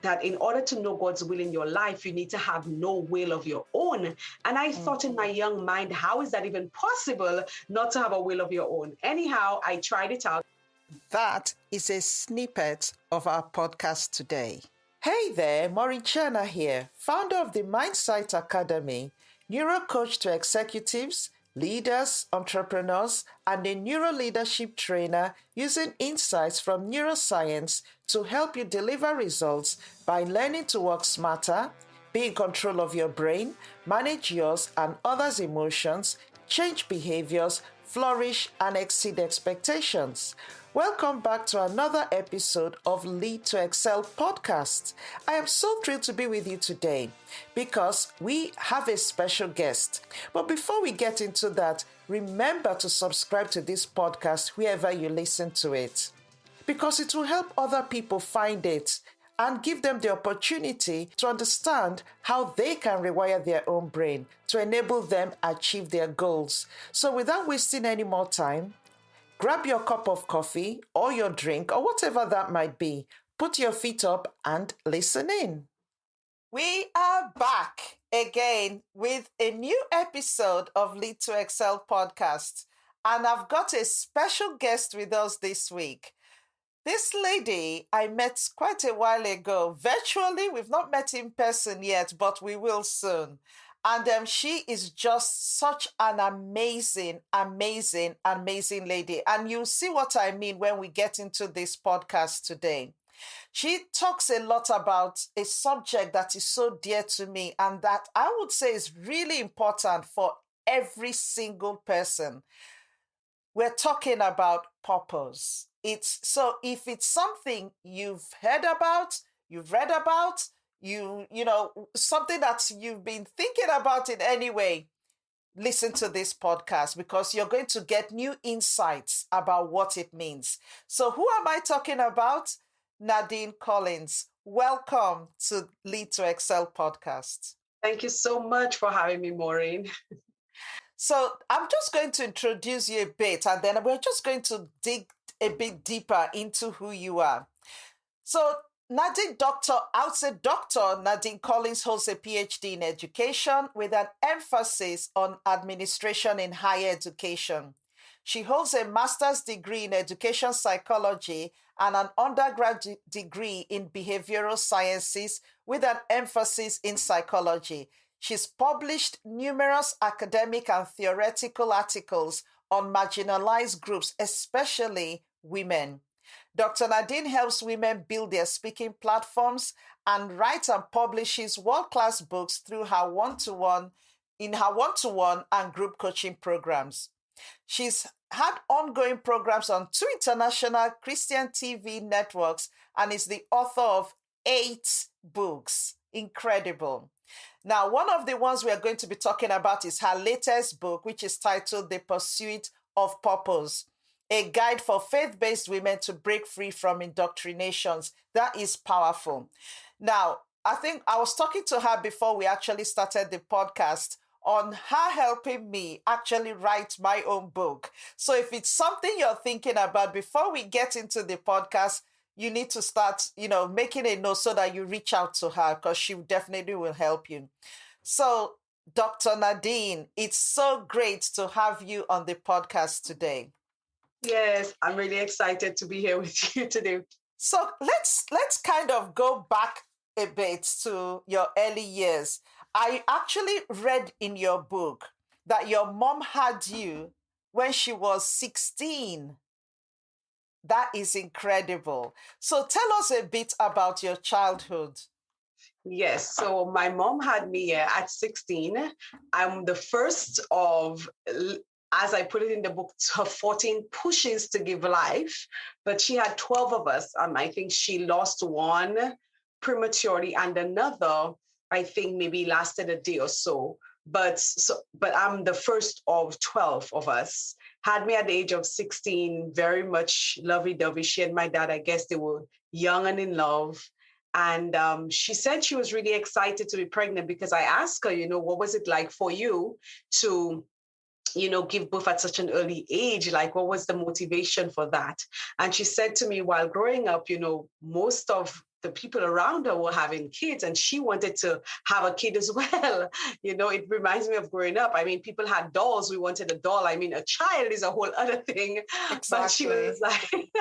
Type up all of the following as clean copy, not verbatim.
that in order to know God's will in your life, you need to have no will of your own. And I thought in my young mind, how is that even possible not to have a will of your own? Anyhow, I tried it out. That is a snippet of our podcast today. Hey there, Maureen Chana here, founder of the Mindsight Academy, neuro coach to executives, leaders, entrepreneurs, and a neuro leadership trainer using insights from neuroscience to help you deliver results by learning to work smarter, be in control of your brain, manage yours and others' emotions, change behaviors, flourish, and exceed expectations. Welcome back to another episode of Lead to Excel podcast. I am so thrilled to be with you today because we have a special guest. But before we get into that, remember to subscribe to this podcast wherever you listen to it, because it will help other people find it and give them the opportunity to understand how they can rewire their own brain to enable them achieve their goals. So without wasting any more time, grab your cup of coffee or your drink or whatever that might be. Put your feet up and listen in. We are back again with a new episode of Lead to Excel podcast. And I've got a special guest with us this week. This lady I met quite a while ago. Virtually, we've not met in person yet, but we will soon. And she is just such an amazing lady. And you'll see what I mean when we get into this podcast today. She talks a lot about a subject that is so dear to me and that I would say is really important for every single person. We're talking about purpose. If it's something you've heard about, you've read about, you know, something that you've been thinking about in any way, listen to this podcast because you're going to get new insights about what it means. So who am I talking about? Nadine Collins. Welcome to Lead to Excel podcast. Thank you so much for having me, Maureen. So I'm just going to introduce you a bit and then we're just going to dig a bit deeper into who you are. So Nadine Nadine Collins holds a PhD in education with an emphasis on administration in higher education. She holds a master's degree in education psychology and an undergraduate degree in behavioral sciences with an emphasis in psychology. She's published numerous academic and theoretical articles on marginalized groups, especially women. Dr. Nadine helps women build their speaking platforms and writes and publishes world-class books through her one-to-one and group coaching programs. She's had ongoing programs on 2 international Christian TV networks and is the author of 8 books. Incredible. Now, one of the ones we are going to be talking about is her latest book, which is titled The Pursuit of Purpose, a guide for faith-based women to break free from indoctrinations. That is powerful. Now, I think I was talking to her before we actually started the podcast on her helping me actually write my own book. So if it's something you're thinking about before we get into the podcast, you need to start, making a note so that you reach out to her because she definitely will help you. So Dr. Nadine, it's so great to have you on the podcast today. Yes, I'm really excited to be here with you today. So let's kind of go back a bit to your early years. I actually read in your book that your mom had you when she was 16. That is incredible. So tell us a bit about your childhood. Yes, so my mom had me at 16. I'm the first of, as I put it in the book, 14 pushes to give life, but she had 12 of us. I think she lost one prematurely and another, I think maybe lasted a day or so. But I'm the first of 12 of us. Had me at the age of 16, very much lovey-dovey. She and my dad, I guess they were young and in love. And she said she was really excited to be pregnant because I asked her, what was it like for you to, give birth at such an early age? Like, what was the motivation for that? And she said to me, while growing up, most of the people around her were having kids and she wanted to have a kid as well. It reminds me of growing up. I mean, people had dolls. We wanted a doll. I mean, a child is a whole other thing. But she was Exactly.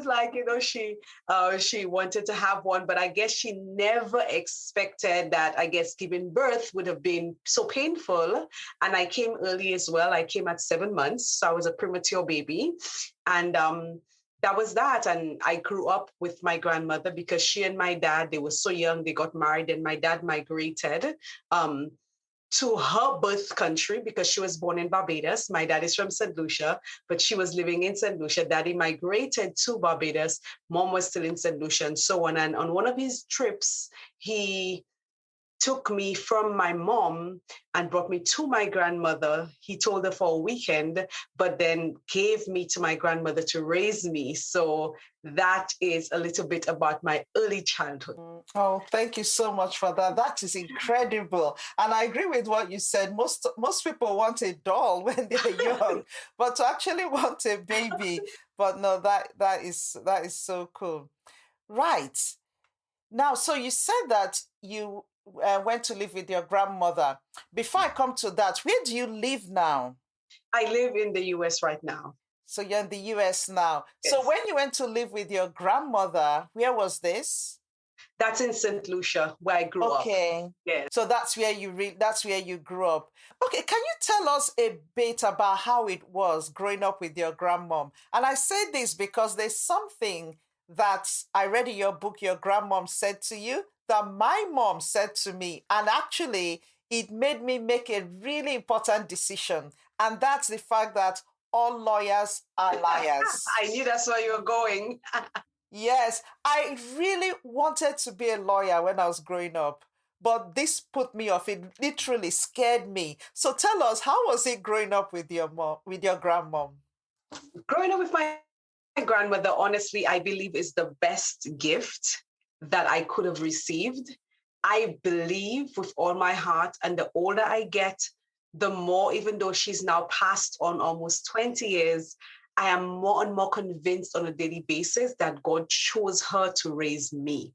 like, she wanted to have one, but I guess she never expected that, I guess, giving birth would have been so painful. And I came early as well. I came at 7 months. So I was a premature baby. And that was that. And I grew up with my grandmother because she and my dad, they were so young, they got married, and my dad migrated to her birth country because she was born in Barbados. My dad is from St. Lucia, but she was living in St. Lucia. Daddy migrated to Barbados. Mom was still in St. Lucia and so on. And on one of his trips, he took me from my mom and brought me to my grandmother. He told her for a weekend, but then gave me to my grandmother to raise me. So that is a little bit about my early childhood. Oh, thank you so much for that. That is incredible. And I agree with what you said. Most people want a doll when they're young, but to actually want a baby. But no, that is so cool. Right. Now, so you said that you went to live with your grandmother. Before I come to that, where do you live now? I live in the US right now. So you're in the US now. Yes. So when you went to live with your grandmother, where was this? That's in St. Lucia, where I grew up. Okay. Yes. So that's where you grew up. Okay, can you tell us a bit about how it was growing up with your grandmom? And I say this because there's something that I read in your book your grandmom said to you that my mom said to me, and actually it made me make a really important decision. And that's the fact that all lawyers are liars. I knew that's where you were going. Yes, I really wanted to be a lawyer when I was growing up, but this put me off. It literally scared me. So tell us, how was it growing up with your mom, with your grandmom? Growing up with my grandmother, honestly, I believe is the best gift that I could have received. I believe with all my heart, and the older I get, the more, even though she's now passed on almost 20 years, I am more and more convinced on a daily basis that God chose her to raise me.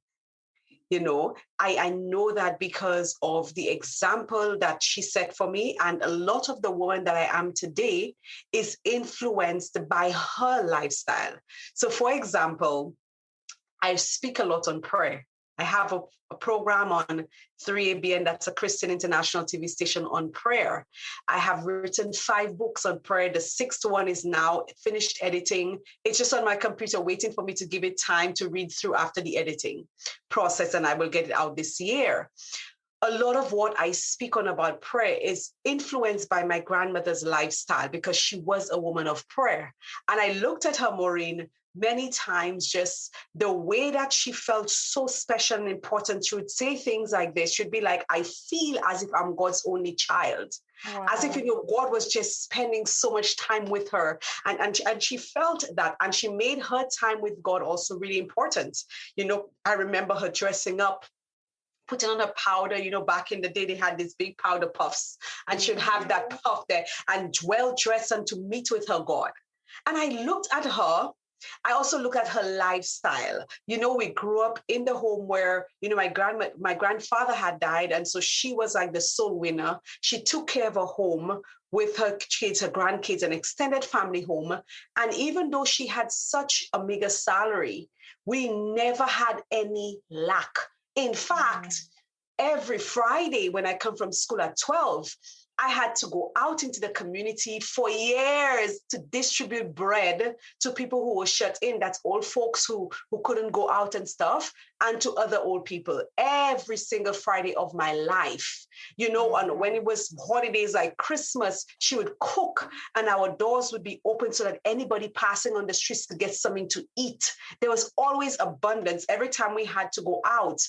I know that because of the example that she set for me, and a lot of the woman that I am today is influenced by her lifestyle. So, for example, I speak a lot on prayer. I have a program on 3ABN, that's a Christian International TV station, on prayer. I have written 5 books on prayer. The 6th one is now finished editing. It's just on my computer waiting for me to give it time to read through after the editing process, and I will get it out this year. A lot of what I speak on about prayer is influenced by my grandmother's lifestyle because she was a woman of prayer. And I looked at her, Maureen, many times, just the way that she felt so special and important. She would say things like this. She'd be like, I feel as if I'm God's only child. Wow. As if, God was just spending so much time with her. And she felt that. And she made her time with God also really important. I remember her dressing up, putting on a powder. Back in the day, they had these big powder puffs. And she'd have that puff there and well dressed and to meet with her God. And I looked at her. I also look at her lifestyle. We grew up in the home where, my grandfather had died. And so she was like the sole winner. She took care of her home with her kids, her grandkids, an extended family home. And even though she had such a meager salary, we never had any lack. In fact, every Friday when I come from school at 12, I had to go out into the community for years to distribute bread to people who were shut in. That's old folks who couldn't go out and stuff, and to other old people every single Friday of my life. And when it was holidays like Christmas, she would cook and our doors would be open so that anybody passing on the streets could get something to eat. There was always abundance. Every time we had to go out,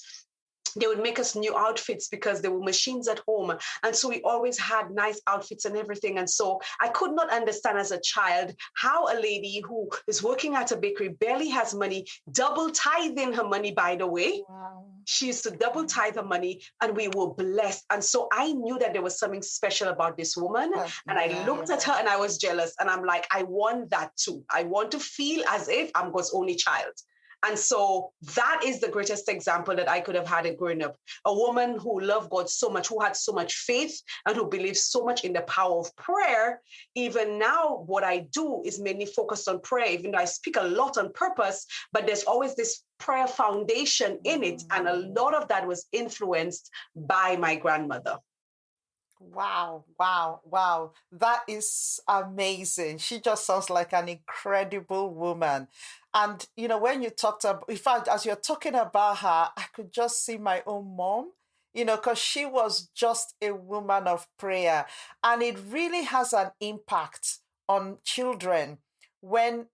they would make us new outfits because there were machines at home. And so we always had nice outfits and everything. And so I could not understand as a child how a lady who is working at a bakery, barely has money, double tithing her money, by the way. Wow. She used to double tithe her money, and we were blessed. And so I knew that there was something special about this woman. And I looked at her and I was jealous. And I'm like, I want that too. I want to feel as if I'm God's only child. And so that is the greatest example that I could have had growing up. A woman who loved God so much, who had so much faith, and who believed so much in the power of prayer. Even now, what I do is mainly focused on prayer, even though I speak a lot on purpose, but there's always this prayer foundation in it. And a lot of that was influenced by my grandmother. Wow, wow, wow. That is amazing. She just sounds like an incredible woman. And, when you talked about, in fact, as you're talking about her, I could just see my own mom, because she was just a woman of prayer. And it really has an impact on children when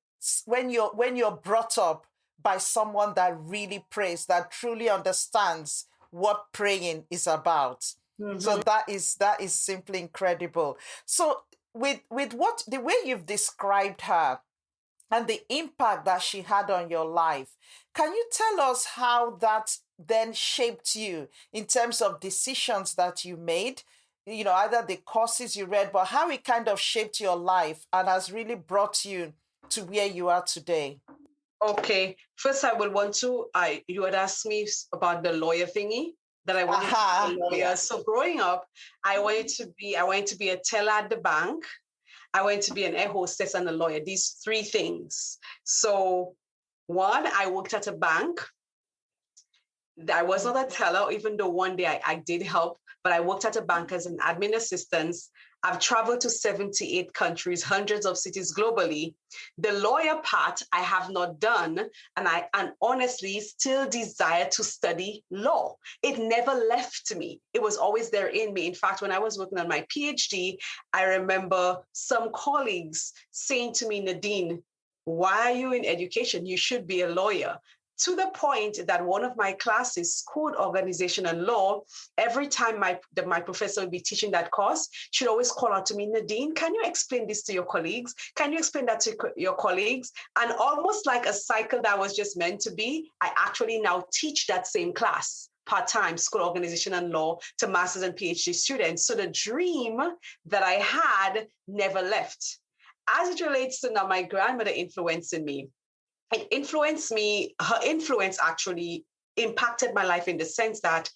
when you're brought up by someone that really prays, that truly understands what praying is about. So Mm-hmm. that is simply incredible. So with what the way you've described her and the impact that she had on your life, can you tell us how that then shaped you in terms of decisions that you made? Either the courses you read, but how it kind of shaped your life and has really brought you to where you are today. Okay. First, I would want to. You had asked me about the lawyer thingy that I wanted to be Aha, a lawyer. yeah. So growing up, I wanted to be a teller at the bank. I wanted to be an air hostess and a lawyer. These three things. So one, I worked at a bank. I was not a teller, even though one day I did help, but I worked at a bank as an admin assistant. I've traveled to 78 countries, hundreds of cities globally. The lawyer part I have not done, and honestly still desire to study law. It never left me. It was always there in me. In fact, when I was working on my PhD, I remember some colleagues saying to me, Nadine, why are you in education? You should be a lawyer, to the point that one of my classes, code organization and law, every time my professor would be teaching that course, she'd always call out to me, Nadine, can you explain this to your colleagues? Can you explain that to your colleagues? And almost like a cycle that was just meant to be, I actually now teach that same class part-time, school organization and law, to master's and PhD students. So the dream that I had never left. As it relates to now my grandmother influencing me, it influenced me. Her influence actually impacted my life in the sense that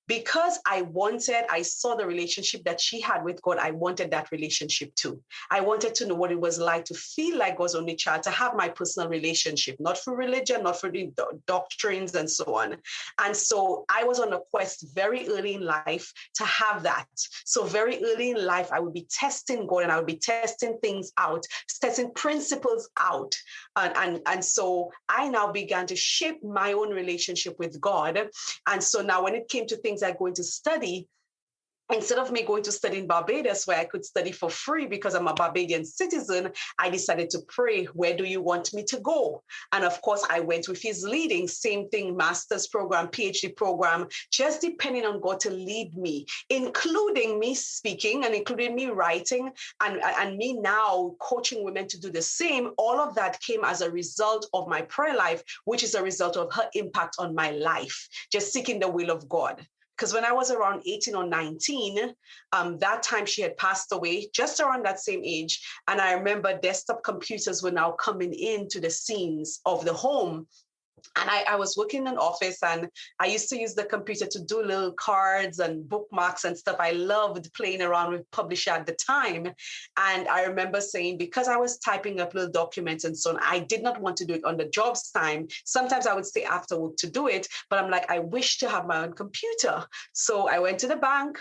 because I saw the relationship that she had with God. I wanted that relationship too. I wanted to know what it was like to feel like God's only child, to have my personal relationship, not for religion, not for the doctrines and so on. And so I was on a quest very early in life to have that. So very early in life, I would be testing God and I would be testing things out, testing principles out. And so I now began to shape my own relationship with God. And so now when it came to things like going to study, instead of me going to study in Barbados, where I could study for free because I'm a Barbadian citizen, I decided to pray, where do you want me to go? And of course, I went with his leading, same thing, master's program, PhD program, just depending on God to lead me, including me speaking and including me writing and me now coaching women to do the same. All of that came as a result of my prayer life, which is a result of her impact on my life, just seeking the will of God. Because when I was around 18 or 19, that time she had passed away, just around that same age. And I remember desktop computers were now coming into the scenes of the home. And I was working in an office and I used to use the computer to do little cards and bookmarks and stuff. I loved playing around with Publisher at the time. And I remember saying, because I was typing up little documents and so on, I did not want to do it on the job's time. Sometimes I would stay after work to do it, but I'm like, I wish to have my own computer. So I went to the bank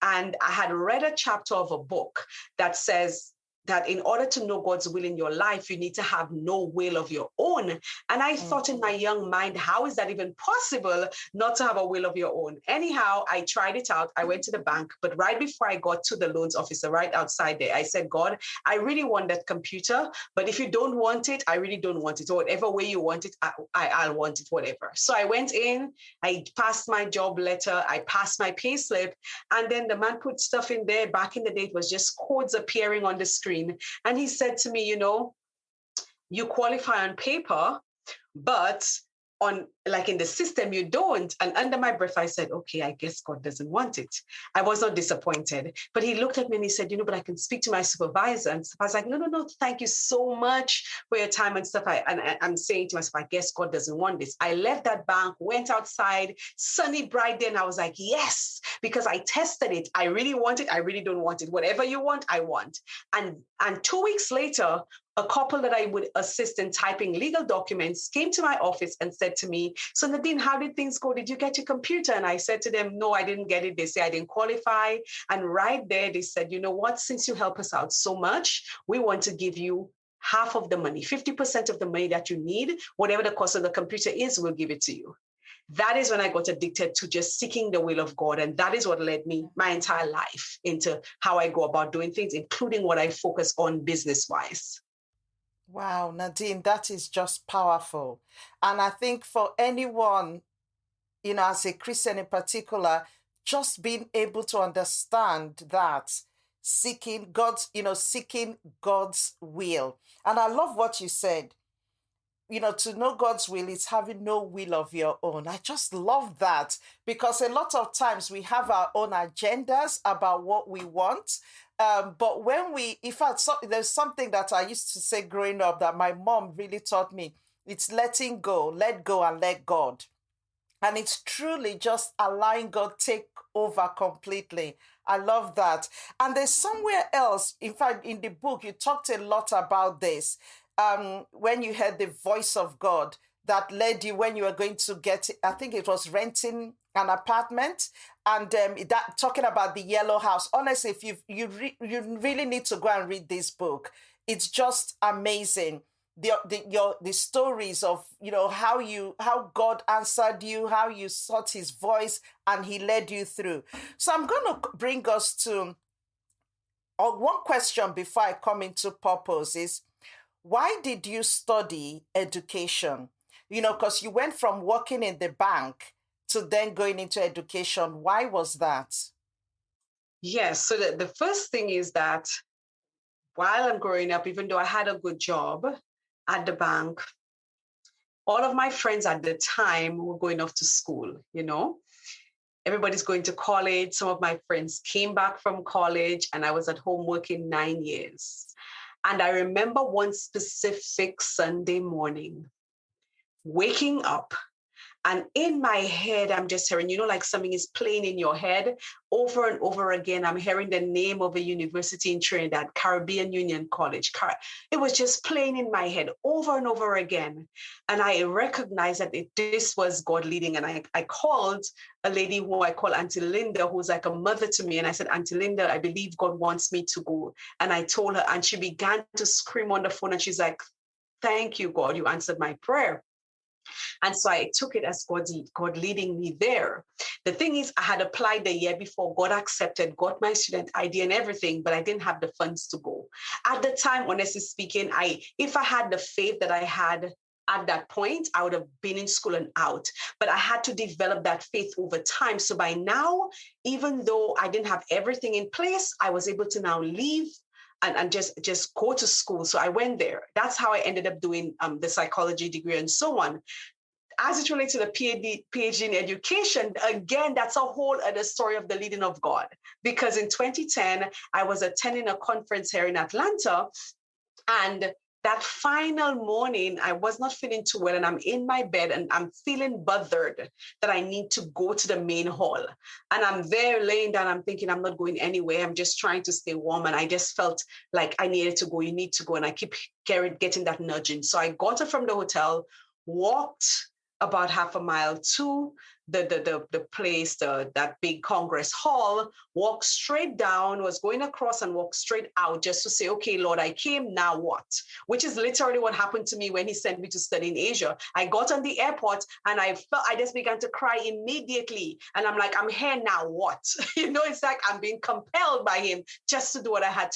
and I had read a chapter of a book that says, that in order to know God's will in your life, you need to have no will of your own. And I thought in my young mind, how is that even possible not to have a will of your own? Anyhow, I tried it out. I went to the bank, but right before I got to the loans officer, right outside there, I said, God, I really want that computer, but if you don't want it, I really don't want it. Or whatever way you want it, I'll want it, whatever. So I went in, I passed my job letter, I passed my pay slip, and then the man put stuff in there. Back in the day, it was just codes appearing on the screen. And he said to me, you qualify on paper, but on like in the system you don't. And under my breath I said, okay, I guess God doesn't want it. I was not disappointed, but he looked at me and he said, but I can speak to my supervisor. And I was like, no, thank you so much for your time and stuff. I'm saying to myself, I guess God doesn't want this. I left that bank, went outside, sunny bright day, and I was like, yes, because I tested it. I really want it. I really don't want it. Whatever you want, I want. And 2 weeks later, a couple that I would assist in typing legal documents came to my office and said to me, so Nadine, how did things go? Did you get your computer? And I said to them, no, I didn't get it. They say I didn't qualify. And right there, they said, you know what? Since you help us out so much, we want to give you half of the money, 50% of the money that you need, whatever the cost of the computer is, we'll give it to you. That is when I got addicted to just seeking the will of God. And that is what led me my entire life into how I go about doing things, including what I focus on business-wise. Wow, Nadine, that is just powerful. And I think for anyone, as a Christian in particular, just being able to understand that seeking God's will. And I love what you said. To know God's will is having no will of your own. I just love that, because a lot of times we have our own agendas about what we want. But there's something that I used to say growing up that my mom really taught me. It's letting go, let go and let God. And it's truly just allowing God take over completely. I love that. And there's somewhere else, in fact, in the book, you talked a lot about this. When you heard the voice of God that led you when you were going to get, I think it was renting an apartment, and that talking about the yellow house. Honestly, if you really need to go and read this book. It's just amazing. The stories of how God answered you, how you sought His voice, and He led you through. So I'm going to bring us to one question before I come into purpose is, why did you study education? Because you went from working in the bank to then going into education. Why was that? Yes. So the first thing is that while I'm growing up, even though I had a good job at the bank, all of my friends at the time were going off to school, Everybody's going to college. Some of my friends came back from college, and I was at home working 9 years. And I remember one specific Sunday morning, waking up, and in my head, I'm just hearing, like something is playing in your head over and over again. I'm hearing the name of a university in Trinidad, Caribbean Union College. It was just playing in my head over and over again. And I recognized that this was God leading. And I called a lady who I call Auntie Linda, who's like a mother to me. And I said, Auntie Linda, I believe God wants me to go. And I told her, and she began to scream on the phone. And she's like, thank you, God, you answered my prayer. And so I took it as God leading me there. The thing is, I had applied the year before, God accepted, got my student ID and everything, but I didn't have the funds to go. At the time, honestly speaking, if I had the faith that I had at that point, I would have been in school and out. But I had to develop that faith over time. So by now, even though I didn't have everything in place, I was able to now leave and just go to school. So I went there. That's how I ended up doing the psychology degree and so on. As it relates to the PhD in education, again, that's a whole other story of the leading of God. Because in 2010, I was attending a conference here in Atlanta, and that final morning, I was not feeling too well, and I'm in my bed and I'm feeling bothered that I need to go to the main hall. And I'm there laying down, I'm thinking I'm not going anywhere. I'm just trying to stay warm. And I just felt like I needed to go. You need to go. And I keep getting that nudging. So I got up from the hotel, walked about half a mile to the place, that big Congress hall, walked straight down, was going across and walked straight out just to say, okay, Lord, I came, now what? Which is literally what happened to me when He sent me to study in Asia. I got on the airport and I just began to cry immediately. And I'm like, I'm here now, what? It's like I'm being compelled by Him just to do what I had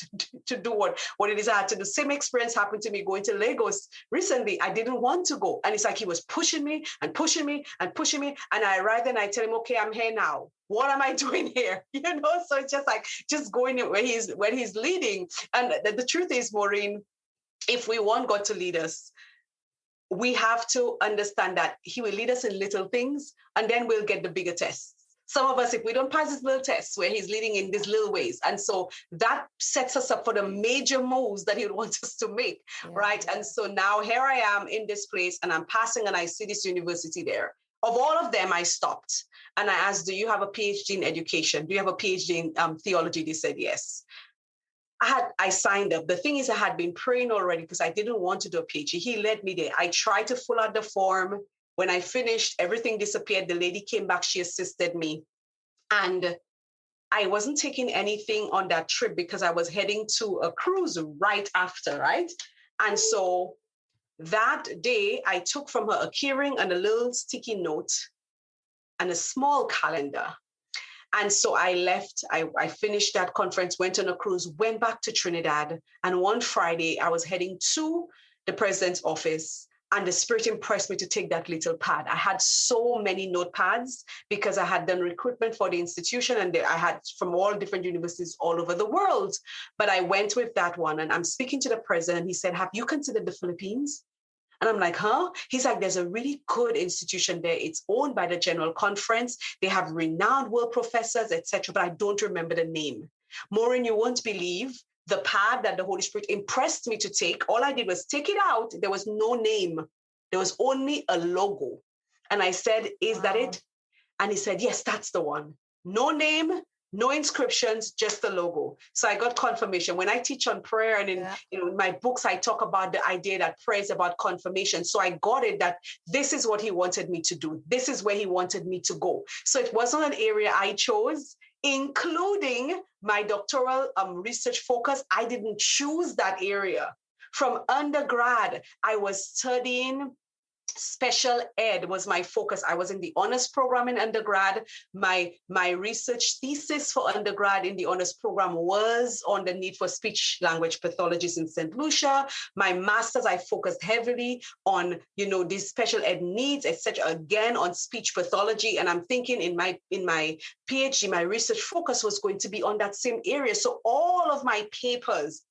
to do, what it is I had to do. Same experience happened to me going to Lagos recently. I didn't want to go. And it's like He was pushing me and pushing me and pushing me. And I arrived and I tell Him, okay, I'm here now. What am I doing here? So it's just like, just going where he's leading. And the truth is, Maureen, if we want God to lead us, we have to understand that he will lead us in little things, and then we'll get the bigger tests. Some of us, if we don't pass this little tests where he's leading in these little ways, and so that sets us up for the major moves that he would want us to make, right? And so now here I am in this place, and I'm passing, and I see this university there. Of all of them, I stopped and I asked, do you have a PhD in education? Do you have a PhD in theology? They said yes. I signed up. The thing is, I had been praying already because I didn't want to do a PhD. He led me there. I tried to fill out the form. When I finished, everything disappeared. The lady came back. She assisted me. And I wasn't taking anything on that trip because I was heading to a cruise right after, right? And so that day, I took from her a keyring and a little sticky note and a small calendar. And so I left, I finished that conference, went on a cruise, went back to Trinidad. And one Friday, I was heading to the president's office, and the Spirit impressed me to take that little pad. I had so many notepads because I had done recruitment for the institution, and I had from all different universities all over the world. But I went with that one, and I'm speaking to the president. He said, have you considered the Philippines? And I'm like, huh? He's like, there's a really good institution there. It's owned by the General Conference. They have renowned world professors, etc. But I don't remember the name. Maureen, you won't believe the pad that the Holy Spirit impressed me to take. All I did was take it out. There was no name. There was only a logo. And I said, is that it? And he said, yes, that's the one. No name, no inscriptions, just the logo. So I got confirmation. When I teach on prayer and in my books, I talk about the idea that prayer is about confirmation. So I got it that this is what he wanted me to do. This is where he wanted me to go. So it wasn't an area I chose, including my doctoral research focus. I didn't choose that area. From undergrad, I was studying special ed was my focus. I was in the honors program in undergrad. My research thesis for undergrad in the honors program was on the need for speech language pathologists in St. Lucia. My master's, I focused heavily on, these special ed needs, etc. Again, on speech pathology. And I'm thinking in my PhD, my research focus was going to be on that same area. So all of my papers,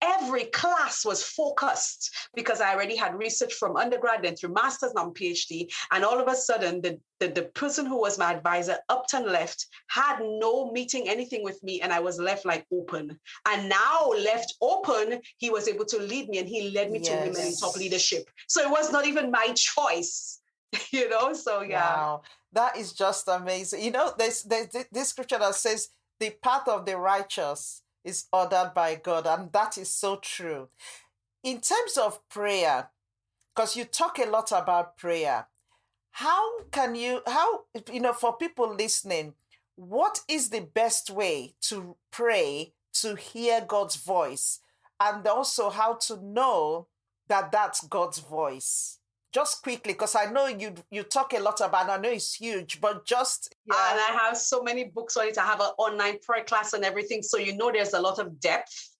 every class was focused because I already had research from undergrad, then through master's, now PhD. And all of a sudden, the person who was my advisor upped and left, had no meeting, anything with me. And I was left like open. And now left open, he was able to lead me, and he led me to women in top leadership. So it was not even my choice, so yeah. Wow, that is just amazing. There's this scripture that says the path of the righteous is ordered by God. And that is so true. In terms of prayer, because you talk a lot about prayer, for people listening, what is the best way to pray to hear God's voice? And also how to know that that's God's voice? Just quickly, because I know you talk a lot about it. I know it's huge, but just... And I have so many books on it. I have an online prayer class and everything. So there's a lot of depth.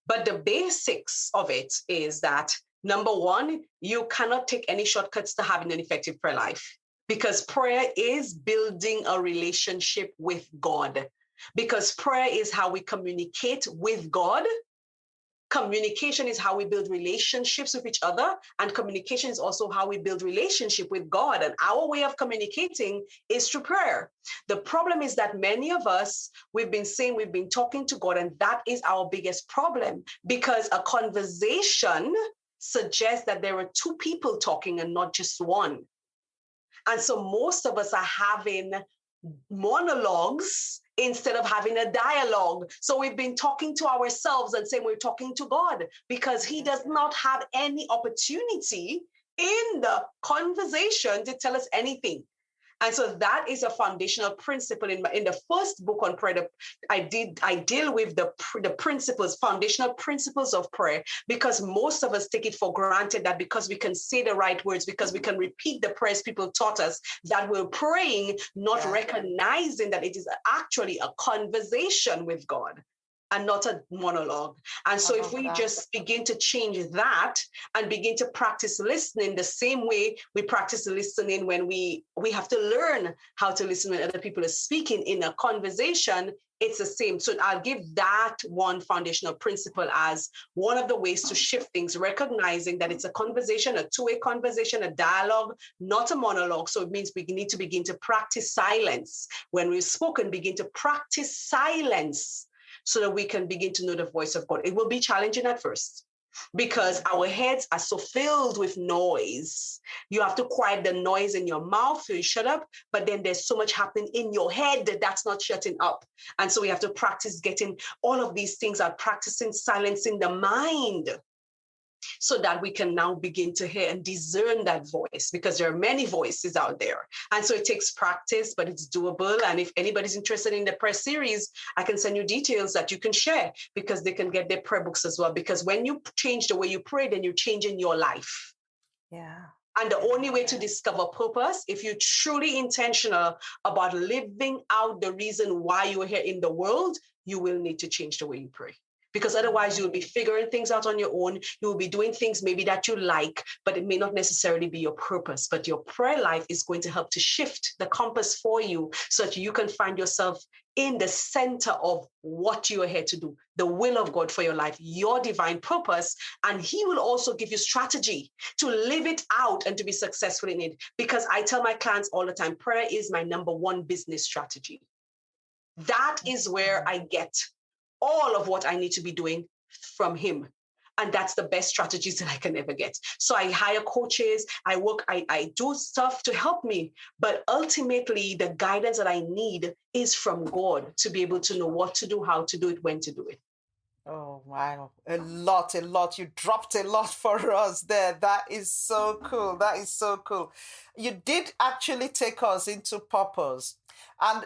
But the basics of it is that, number one, you cannot take any shortcuts to having an effective prayer life. Because prayer is building a relationship with God. Because prayer is how we communicate with God. Communication is how we build relationships with each other, and communication is also how we build relationship with God. And our way of communicating is through prayer. The problem is that many of us, we've been talking to God, and that is our biggest problem, because a conversation suggests that there are two people talking and not just one. And so most of us are having monologues instead of having a dialogue. So we've been talking to ourselves and saying we're talking to God, because he does not have any opportunity in the conversation to tell us anything. And so that is a foundational principle in the first book on prayer. I deal with the foundational principles of prayer, because most of us take it for granted that because we can say the right words, because we can repeat the prayers people taught us, that we're praying, not recognizing that it is actually a conversation with God and not a monologue. And so if we just begin to change that and begin to practice listening the same way we practice listening when we have to learn how to listen when other people are speaking in a conversation, it's the same. So I'll give that one foundational principle as one of the ways to shift things, recognizing that it's a conversation, a two-way conversation, a dialogue, not a monologue. So it means we need to begin to practice silence. When we've spoken, begin to practice silence so that we can begin to know the voice of God. It will be challenging at first, because our heads are so filled with noise. You have to quiet the noise in your mouth, so you shut up, but then there's so much happening in your head that's not shutting up. And so we have to practice getting all of these things out, practicing silencing the mind, so that we can now begin to hear and discern that voice, because there are many voices out there. And so it takes practice, but it's doable. And if anybody's interested in the prayer series, I can send you details that you can share, because they can get their prayer books as well. Because when you change the way you pray, then you're changing your life. Yeah. And the only way to discover purpose, if you're truly intentional about living out the reason why you're here in the world, you will need to change the way you pray. Because otherwise you'll be figuring things out on your own. You will be doing things maybe that you like, but it may not necessarily be your purpose. But your prayer life is going to help to shift the compass for you, so that you can find yourself in the center of what you are here to do, the will of God for your life, your divine purpose. And he will also give you strategy to live it out and to be successful in it. Because I tell my clients all the time, prayer is my number one business strategy. That is where I get all of what I need to be doing from him. And that's the best strategies that I can ever get. So I hire coaches, I do stuff to help me. But ultimately, the guidance that I need is from God, to be able to know what to do, how to do it, when to do it. Oh, wow. A lot. You dropped a lot for us there. That is so cool. That is so cool. You did actually take us into purpose. And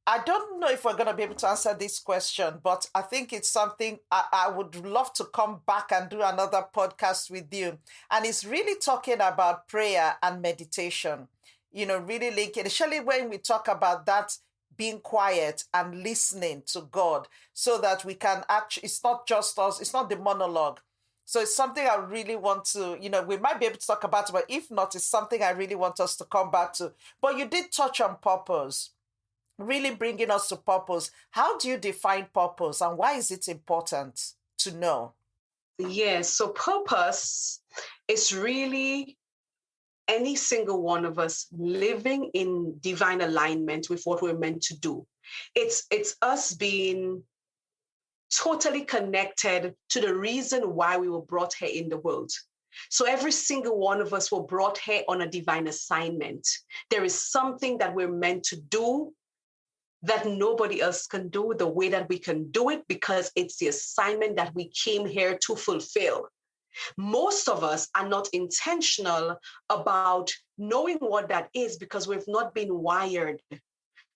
I don't know if we're going to be able to answer this question, but I think it's something I would love to come back and do another podcast with you. And it's really talking about prayer and meditation, really linking, especially when we talk about that, being quiet and listening to God, so that we can actually, it's not just us, it's not the monologue. So it's something I really want to, we might be able to talk about it, but if not, it's something I really want us to come back to. But you did touch on purpose, really bringing us to purpose. How do you define purpose, and why is it important to know? Yes, so purpose is really any single one of us living in divine alignment with what we're meant to do. It's us being totally connected to the reason why we were brought here in the world. So every single one of us were brought here on a divine assignment. There is something that we're meant to do that nobody else can do the way that we can do it, because it's the assignment that we came here to fulfill. Most of us are not intentional about knowing what that is, because we've not been wired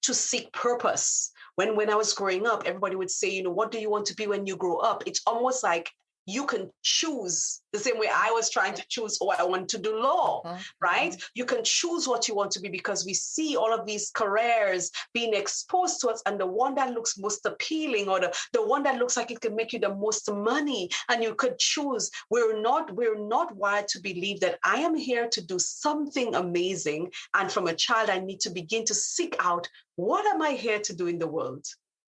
to seek purpose. When I was growing up, everybody would say, what do you want to be when you grow up? It's almost like you can choose, the same way I was trying to choose, I want to do law, right? You can choose what you want to be, because we see all of these careers being exposed to us, and the one that looks most appealing, or the one that looks like it can make you the most money, and you could choose. We're not wired to believe that I am here to do something amazing, and from a child I need to begin to seek out, what am I here to do in the world?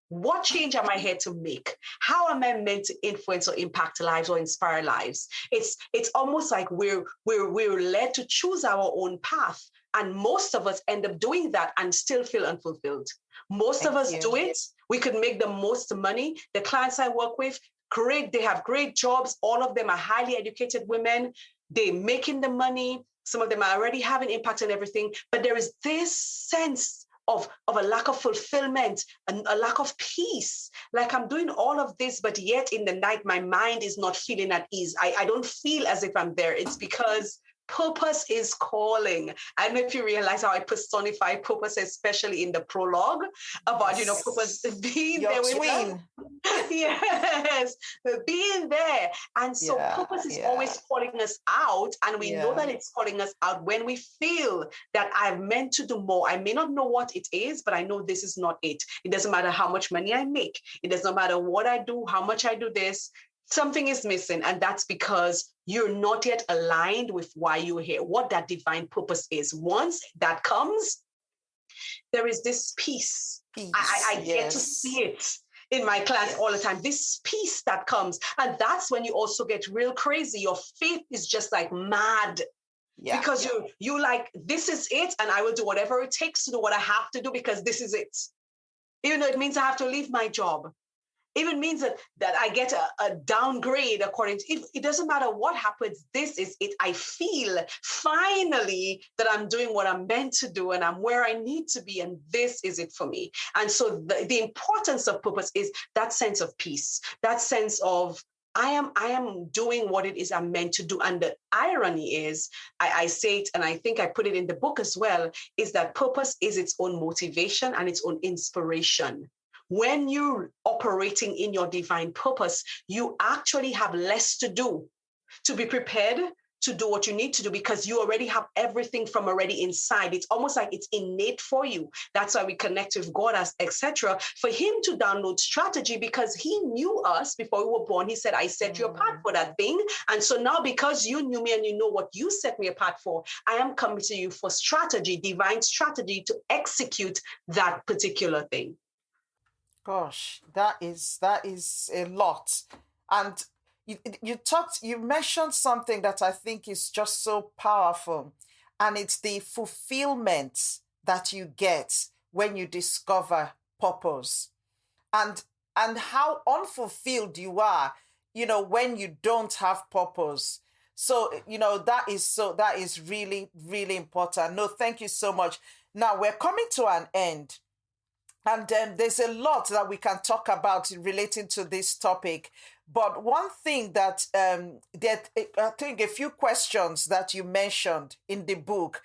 What change am I here to make? How am I meant to influence or impact lives or inspire lives? It's almost like we're led to choose our own path. And most of us end up doing that and still feel unfulfilled. Most of us do it. We could make the most money. The clients I work with, great, they have great jobs. All of them are highly educated women. They're making the money. Some of them are already having impact on everything. But there is this sense of a lack of fulfillment and a lack of peace. Like, I'm doing all of this, but yet in the night, my mind is not feeling at ease. I don't feel as if I'm there. It's because purpose is calling. I don't know if you realize how I personify purpose, especially in the prologue, about, purpose being Your there with twin. Yes, being there. And so purpose is always calling us out. And we know that it's calling us out when we feel that I'm meant to do more. I may not know what it is, but I know this is not it. It doesn't matter how much money I make. It doesn't matter what I do, how much I do this. Something is missing, and that's because you're not yet aligned with why you're here, what that divine purpose is. Once that comes, there is this peace Peace. I get to see it in my class all the time. This peace that comes. And that's when you also get real crazy. Your faith is just like mad. Yeah. Because you like, this is it, and I will do whatever it takes to do what I have to do because this is it. Even though it means I have to leave my job. Even means that I get a downgrade according to, it doesn't matter what happens, this is it. I feel finally that I'm doing what I'm meant to do and I'm where I need to be, and this is it for me. And so the importance of purpose is that sense of peace, that sense of I am doing what it is I'm meant to do. And the irony is, I say it, and I think I put it in the book as well, is that purpose is its own motivation and its own inspiration. When you're operating in your divine purpose, you actually have less to do to be prepared to do what you need to do because you already have everything from already inside. It's almost like it's innate for you. That's why we connect with God, as etc. For him to download strategy because he knew us before we were born. He said, I set you apart for that thing. And so now because you knew me and you know what you set me apart for, I am coming to you for strategy, divine strategy to execute that particular thing. Gosh, that is a lot. And you mentioned something that I think is just so powerful, and it's the fulfillment that you get when you discover purpose, and how unfulfilled you are, when you don't have purpose. So, that is really, really important. No, thank you so much. Now we're coming to an end. And there's a lot that we can talk about relating to this topic. But one thing that I think a few questions that you mentioned in the book,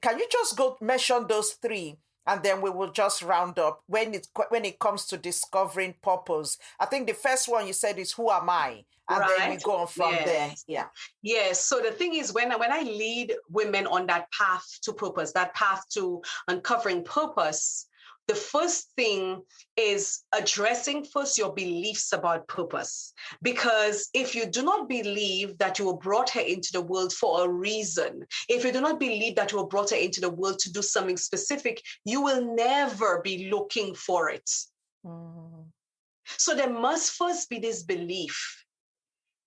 can you just go mention those three? And then we will just round up when it comes to discovering purpose. I think the first one you said is, who am I? And then we go on from there. Yeah. Yes. So the thing is, when I lead women on that path to purpose, that path to uncovering purpose, the first thing is addressing first your beliefs about purpose. Because if you do not believe that you were brought here into the world for a reason, if you do not believe that you were brought here into the world to do something specific, you will never be looking for it. Mm. So there must first be this belief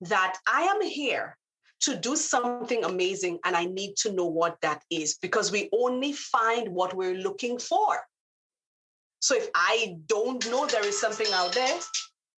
that I am here to do something amazing and I need to know what that is, because we only find what we're looking for. So if I don't know there is something out there,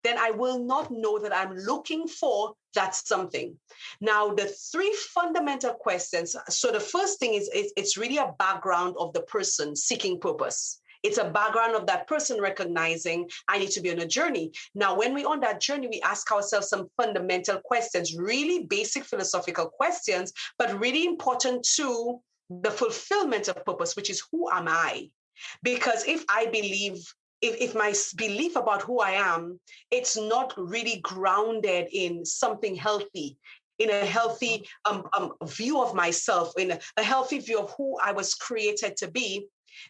then I will not know that I'm looking for that something. Now, the three fundamental questions. So the first thing is it's really a background of the person seeking purpose. It's a background of that person recognizing I need to be on a journey. Now, when we're on that journey, we ask ourselves some fundamental questions, really basic philosophical questions, but really important to the fulfillment of purpose, which is who am I? Because if my belief about who I am, it's not really grounded in something healthy, in a healthy view of myself, in a healthy view of who I was created to be,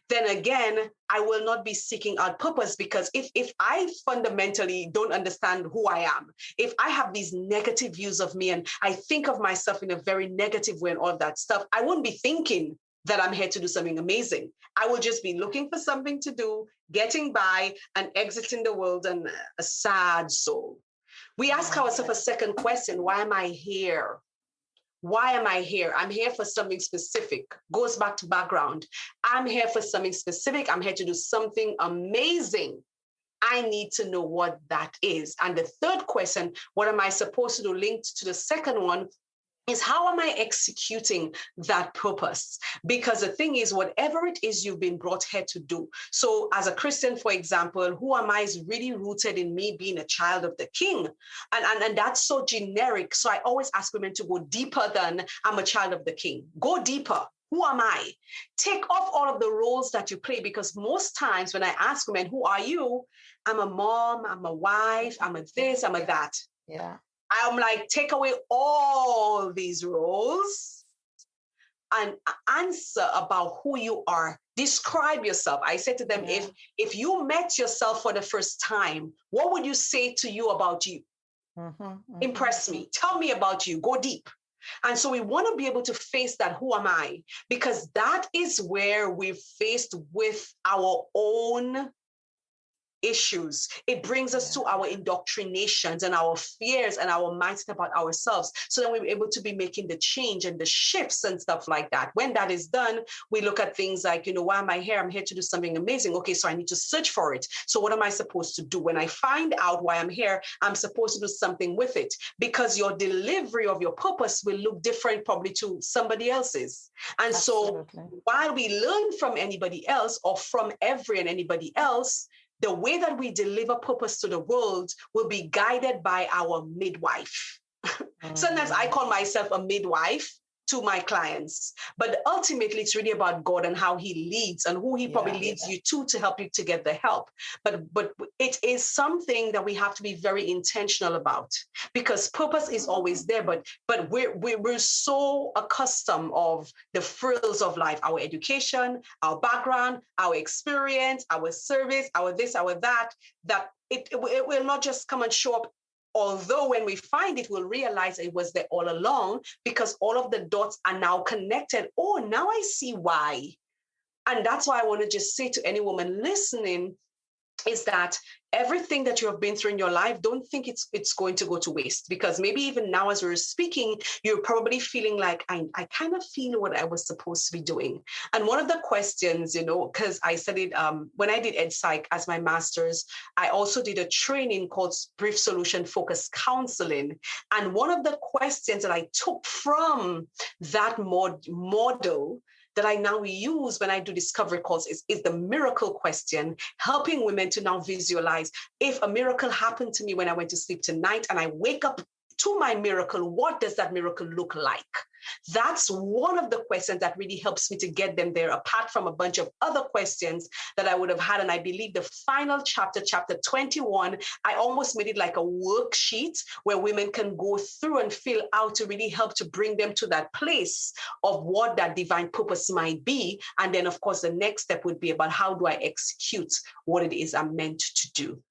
then again, I will not be seeking out purpose. Because if I fundamentally don't understand who I am, if I have these negative views of me and I think of myself in a very negative way and all of that stuff, I won't be thinking that I'm here to do something amazing. I will just be looking for something to do, getting by, and exiting the world and a sad soul. We ask ourselves a second question: why am I here? Why am I here? I'm here for something specific. Goes back to background. I'm here for something specific. I'm here to do something amazing. I need to know what that is. And the third question, what am I supposed to do, linked to the second one, is how am I executing that purpose? Because the thing is, whatever it is you've been brought here to do. So as a Christian, for example, who am I is really rooted in me being a child of the King. And that's so generic. So I always ask women to go deeper than I'm a child of the King. Go deeper. Who am I? Take off all of the roles that you play, because most times when I ask women, who are you? I'm a mom, I'm a wife, I'm a this, I'm a that. Yeah. I'm like, take away all these roles and answer about who you are. Describe yourself. I said to them, if you met yourself for the first time, what would you say to you about you? Impress me. Tell me about you. Go deep. And so we want to be able to face that, who am I? Because that is where we're faced with our own issues. It brings us to our indoctrinations and our fears and our mindset about ourselves. So then we're able to be making the change and the shifts and stuff like that. When that is done, we look at things like, why am I here? I'm here to do something amazing. Okay, so I need to search for it. So what am I supposed to do? When I find out why I'm here, I'm supposed to do something with it, because your delivery of your purpose will look different probably to somebody else's. And Absolutely. So while we learn from anybody else or from every and anybody else, the way that we deliver purpose to the world will be guided by our midwife. Sometimes I call myself a midwife to my clients, but ultimately it's really about God and how he leads and who he probably leads you to help you to get the help. But it is something that we have to be very intentional about, because purpose is always there, but we're so accustomed of the frills of life, our education, our background, our experience, our service, our this, our that it will not just come and show up. Although when we find it, we'll realize it was there all along, because all of the dots are now connected. Oh, now I see why. And that's why I want to just say to any woman listening is that everything that you have been through in your life, don't think it's going to go to waste, because maybe even now as we're speaking, you're probably feeling like, I kind of feel what I was supposed to be doing. And one of the questions, because I studied, when I did Ed Psych as my master's, I also did a training called Brief Solution Focused Counseling. And one of the questions that I took from that model that I now use when I do discovery calls is the miracle question, helping women to now visualize, if a miracle happened to me when I went to sleep tonight and I wake up to my miracle, what does that miracle look like? That's one of the questions that really helps me to get them there, apart from a bunch of other questions that I would have had. And I believe the final chapter 21, I almost made it like a worksheet where women can go through and fill out to really help to bring them to that place of what that divine purpose might be. And then, of course, the next step would be about how do I execute what it is I'm meant to do.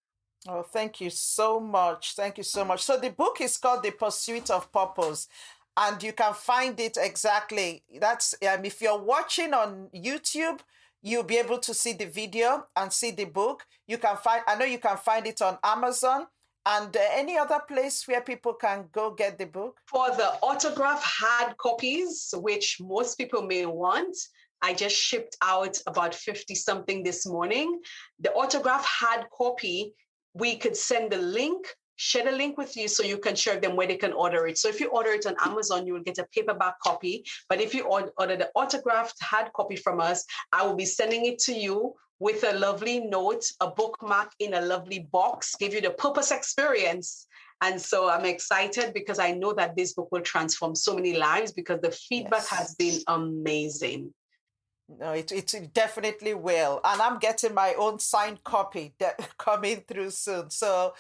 Oh, thank you so much. Thank you so much. So the book is called The Pursuit of Purpose, and you can find it exactly. That's if you're watching on YouTube, you'll be able to see the video and see the book. I know you can find it on Amazon and any other place where people can go get the book. For the autograph hard copies, which most people may want, I just shipped out about 50 something this morning. The autograph hard copy, we could send the link, share the link with you so you can share them where they can order it. So if you order it on Amazon, you will get a paperback copy. But if you order the autographed hard copy from us, I will be sending it to you with a lovely note, a bookmark in a lovely box, give you the purpose experience. And so I'm excited because I know that this book will transform so many lives, because the feedback has been amazing. No, it definitely will. And I'm getting my own signed copy coming through soon. So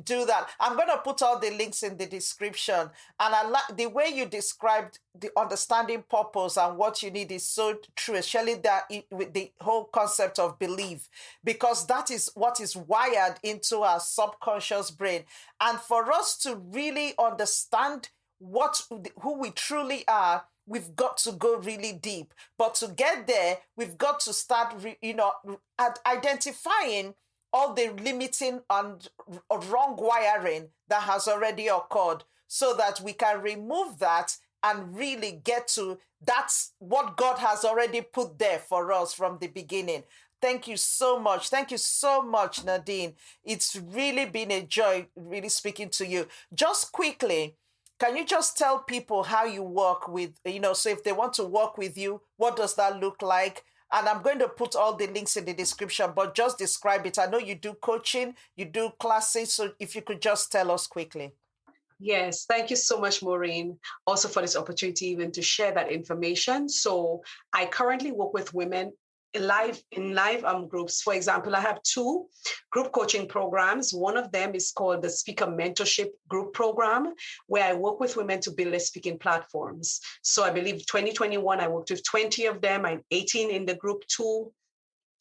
do that. I'm going to put all the links in the description. And I like the way you described the understanding purpose and what you need is so true, especially with the whole concept of belief, because that is what is wired into our subconscious brain. And for us to really understand who we truly are, we've got to go really deep. But to get there, we've got to start, identifying all the limiting and wrong wiring that has already occurred, so that we can remove that and really get to that's what God has already put there for us from the beginning. Thank you so much. Thank you so much, Nadine. It's really been a joy really speaking to you. Just quickly, can you just tell people how you work with, so if they want to work with you, what does that look like? And I'm going to put all the links in the description, but just describe it. I know you do coaching, you do classes, so if you could just tell us quickly. Yes, thank you so much, Maureen, also for this opportunity even to share that information. So I currently work with women in live groups. For example, I have 2 group coaching programs. One of them is called the Speaker Mentorship Group Program, where I work with women to build their speaking platforms. So I believe 2021, I worked with 20 of them. I'm 18 in the group 2.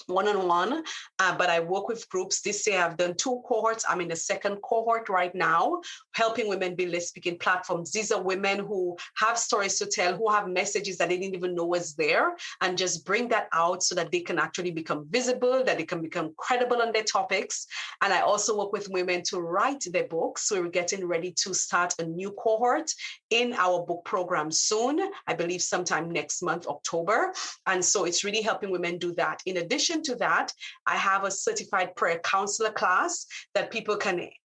one-on-one, but I work with groups. This year I've done 2 cohorts. I'm in the second cohort right now, helping women build their speaking platforms. These are women who have stories to tell, who have messages that they didn't even know was there, and just bring that out so that they can actually become visible, that they can become credible on their topics. And I also work with women to write their books. So we're getting ready to start a new cohort in our book program soon, I believe sometime next month, October. And so it's really helping women do that. In addition to that, I have a certified prayer counselor class that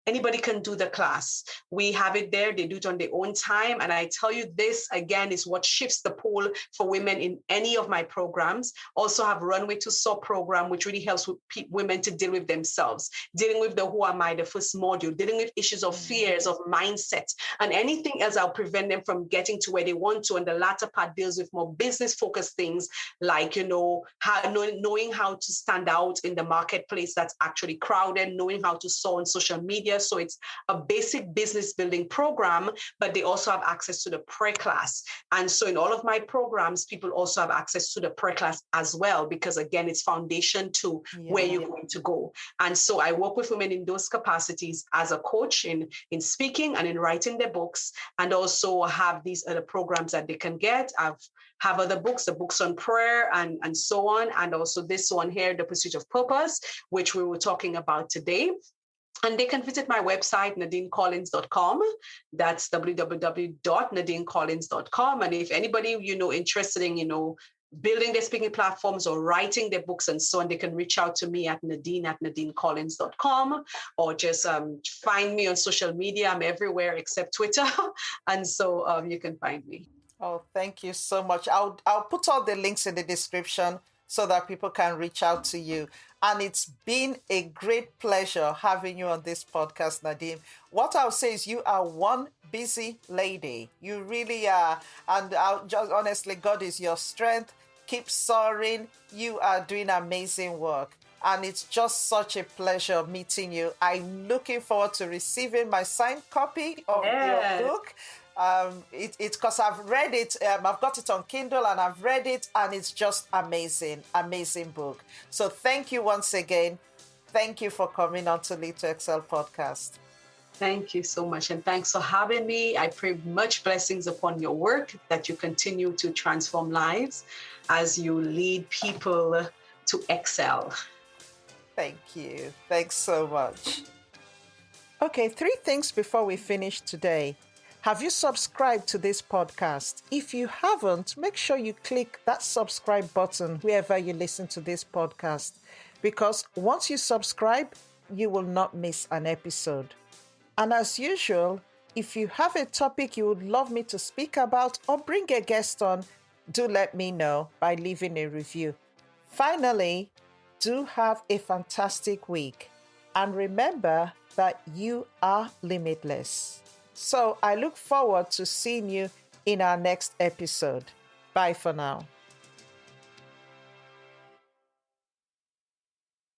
anybody can do the class. We have it there. They do it on their own time. And I tell you, this again is what shifts the pole for women in any of my programs. Also have Runway to Soar program, which really helps with women to deal with themselves, dealing with the who am I, the first module, dealing with issues of fears, of mindset, and anything else that'll prevent them from getting to where they want to. And the latter part deals with more business focused things like, knowing how to stand out in the marketplace that's actually crowded, knowing how to soar on social media. So it's a basic business building program, but they also have access to the prayer class. And so in all of my programs, people also have access to the prayer class as well, because again, it's foundation to where you're going to go. And so I work with women in those capacities as a coach in speaking and in writing their books, and also have these other programs that they can get. Have other books, the books on prayer and so on. And also this one here, The Pursuit of Purpose, which we were talking about today. And they can visit my website, nadinecollins.com. That's www.nadinecollins.com. And if anybody, interested in, building their speaking platforms or writing their books and so on, they can reach out to me at nadine@nadinecollins.com, or just find me on social media. I'm everywhere except Twitter. And so you can find me. Oh, thank you so much. I'll put all the links in the description so that people can reach out to you. And it's been a great pleasure having you on this podcast, Nadine. What I'll say is you are one busy lady. You really are. And honestly, God is your strength. Keep soaring. You are doing amazing work. And it's just such a pleasure meeting you. I'm looking forward to receiving my signed copy of your book. It's because I've read it. I've got it on Kindle and I've read it, and it's just amazing book. So thank you once again. Thank you for coming on to Lead to Excel podcast. Thank you so much, and thanks for having me. I pray much blessings upon your work, that you continue to transform lives as you lead people to excel. Thank you. Thanks so much. Okay, 3 things before we finish today. Have you subscribed to this podcast? If you haven't, make sure you click that subscribe button wherever you listen to this podcast, because once you subscribe, you will not miss an episode. And as usual, if you have a topic you would love me to speak about or bring a guest on, do let me know by leaving a review. Finally, do have a fantastic week. And remember that you are limitless. So I look forward to seeing you in our next episode. Bye for now.